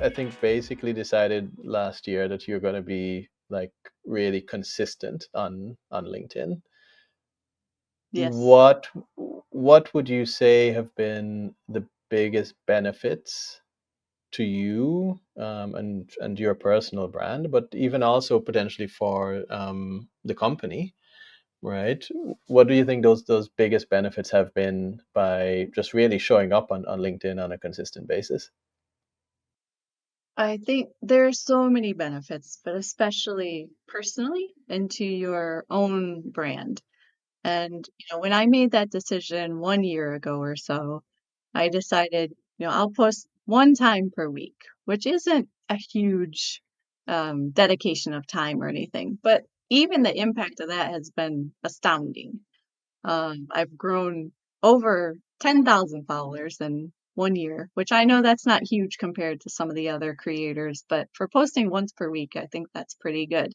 I think, basically decided last year that you're going to be like really consistent on LinkedIn. Yes. What would you say have been the biggest benefits to you, and your personal brand, but even also potentially for the company, right? What do you think those biggest benefits have been by just really showing up on LinkedIn on a consistent basis? I think there are so many benefits, but especially personally and to your own brand. And, when I made that decision 1 year ago or so, I decided, I'll post one time per week, which isn't a huge dedication of time or anything, but even the impact of that has been astounding. I've grown over 10,000 followers in 1 year, which I know that's not huge compared to some of the other creators, but for posting once per week, I think that's pretty good.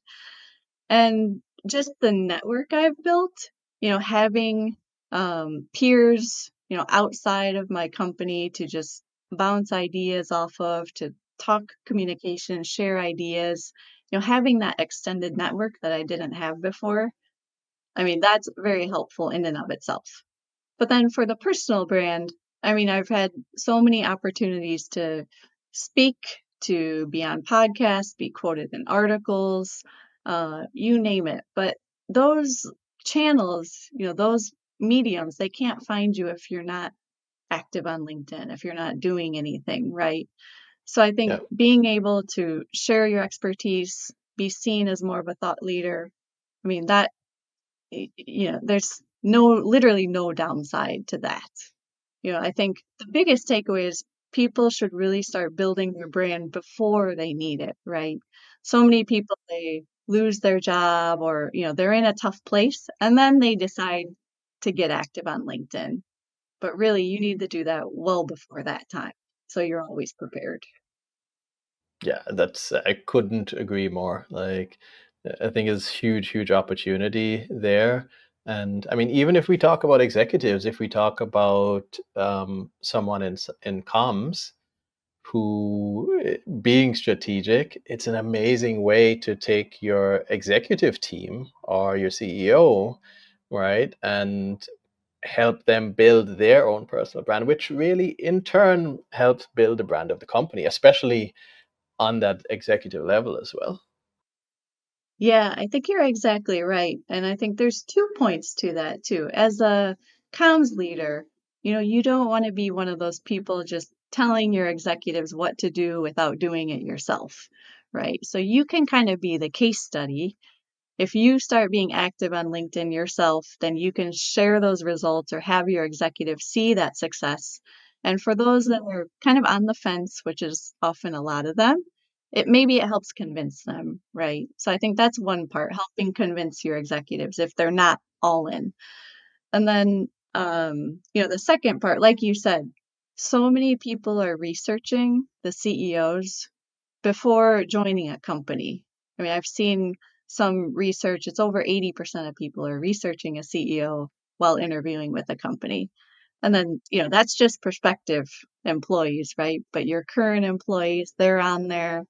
And just the network I've built, having peers, outside of my company to just bounce ideas off of, to talk communication, share ideas, having that extended network that I didn't have before. I mean, that's very helpful in and of itself. But then for the personal brand, I mean, I've had so many opportunities to speak, to be on podcasts, be quoted in articles, you name it. But those channels, those mediums, they can't find you if you're not active on LinkedIn, if you're not doing anything, right? So I think Yeah. being able to share your expertise, be seen as more of a thought leader, I mean, that there's literally no downside to that. I think the biggest takeaway is people should really start building their brand before they need it, right? So many people, they lose their job or, they're in a tough place and then they decide to get active on LinkedIn. But really, you need to do that well before that time. So you're always prepared. Yeah, I couldn't agree more. Like, I think it's huge opportunity there. And I mean, even if we talk about executives, if we talk about someone in comms who, being strategic, it's an amazing way to take your executive team or your CEO, right, and help them build their own personal brand, which really in turn helps build the brand of the company, especially on that executive level as well. Yeah, I think you're exactly right. And I think there's 2 points to that too. As a comms leader, you don't want to be one of those people just telling your executives what to do without doing it yourself, right? So you can kind of be the case study. If you start being active on LinkedIn yourself, then you can share those results or have your executives see that success. And for those that are kind of on the fence, which is often a lot of them, it helps convince them, right? So I think that's one part, helping convince your executives if they're not all in. And then, the second part, like you said, so many people are researching the CEOs before joining a company. I mean, I've seen some research, it's over 80% of people are researching a CEO while interviewing with a company. And then, that's just prospective employees, right? But your current employees, they're on there,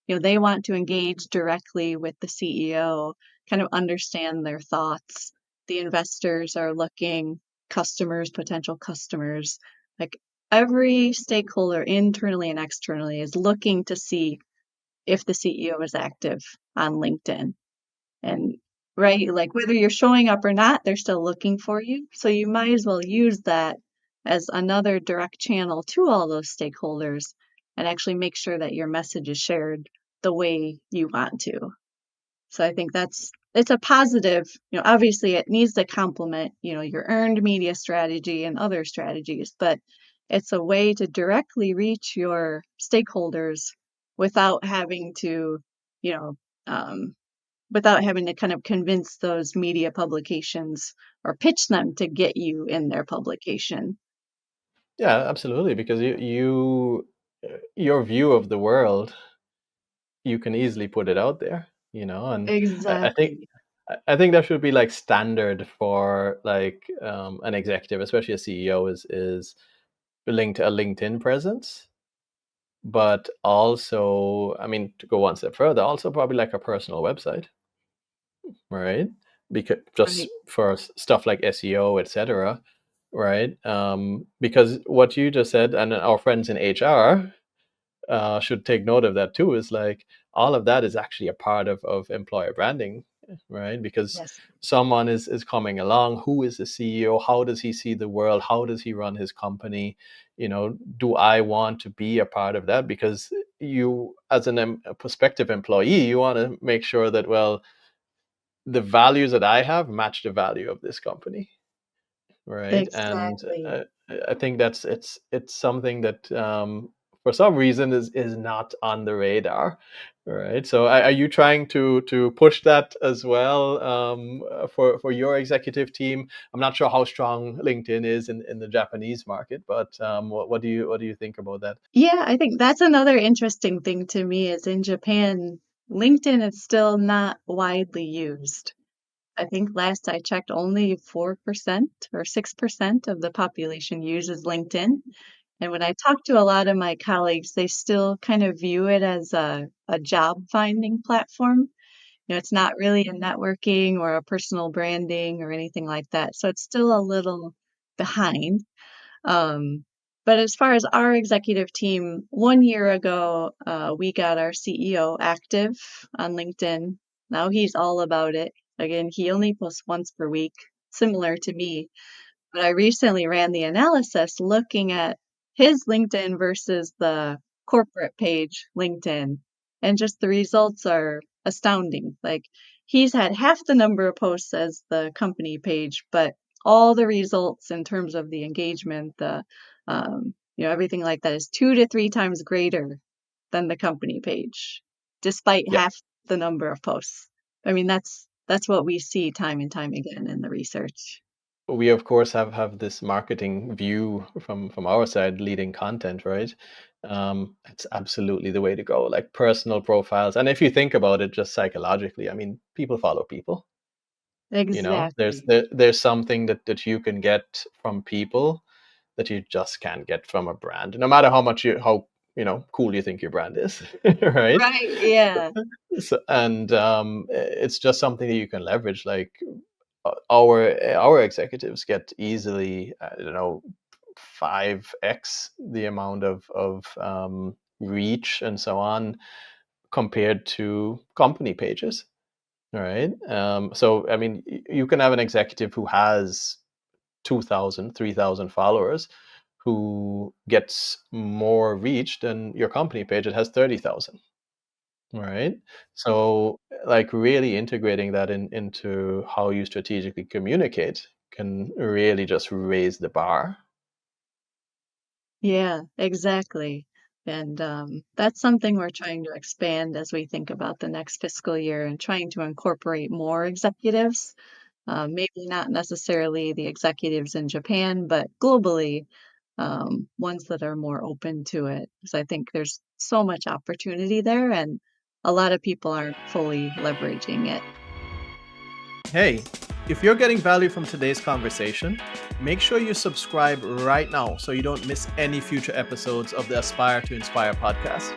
they want to engage directly with the CEO, kind of understand their thoughts. The investors are looking, customers, potential customers, like every stakeholder internally and externally is looking to see if the CEO is active on LinkedIn. And right, like whether you're showing up or not, they're still looking for you. So you might as well use that as another direct channel to all those stakeholders and actually make sure that your message is shared the way you want to. So I think it's a positive, obviously it needs to complement, your earned media strategy and other strategies, but it's a way to directly reach your stakeholders without having to, you know, um, without having to kind of convince those media publications or pitch them to get you in their publication. Yeah, absolutely. Because your view of the world, you can easily put it out there, and I think Exactly. I think that should be like standard for like an executive, especially a CEO, is linked to a LinkedIn presence. but also, I mean, to go one step further, also probably like a personal website, right? Because just Right. for stuff like SEO, etc., right? Because what you just said, and our friends in HR should take note of that too, is like all of that is actually a part of employer branding, right? Because Yes. someone is coming along, who is the CEO, how does he see the world, how does he run his company, do I want to be a part of that? Because you, as a prospective employee, you want to make sure that, well, the values that I have match the value of this company, right? And Exactly. I think it's something that, for some reason, is not on the radar, right? So are you trying to push that as well, for your executive team? I'm not sure how strong LinkedIn is in the Japanese market, but what do you think about that? Yeah, I think that's another interesting thing to me is in Japan, LinkedIn is still not widely used. I think last I checked, only 4% or 6% of the population uses LinkedIn. And when I talk to a lot of my colleagues, they still kind of view it as a job finding platform. It's not really a networking or a personal branding or anything like that. So it's still a little behind. Um, but as far as our executive team, 1 year ago, we got our CEO active on LinkedIn. Now he's all about it. Again, he only posts once per week, similar to me. But I recently ran the analysis looking at his LinkedIn versus the corporate page LinkedIn, and just the results are astounding. Like he's had half the number of posts as the company page, but all the results in terms of the engagement, everything like that is 2 to 3 times greater than the company page, despite Yeah, half the number of posts. I mean, that's what we see time and time again in the research. we of course have this marketing view from our side, leading content, right? It's absolutely the way to go, like personal profiles. And if you think about it just psychologically, I mean, people follow people. There's Exactly. there's something that you can get from people that you just can't get from a brand, no matter how cool you think your brand is, right? Right, yeah. So, and it's just something that you can leverage. Like, our executives get easily, I don't know, 5x the amount of reach and so on, compared to company pages, right? So I mean, you can have an executive who has 2,000, 3,000 followers, who gets more reach than your company page that has 30,000. Right. So, like, really integrating that into how you strategically communicate can really just raise the bar. Yeah, exactly. And that's something we're trying to expand as we think about the next fiscal year and trying to incorporate more executives. Maybe not necessarily the executives in Japan, but globally, ones that are more open to it. Because I think there's so much opportunity there, and a lot of people aren't fully leveraging it. Hey, if you're getting value from today's conversation, make sure you subscribe right now so you don't miss any future episodes of the Aspire to Inspire podcast.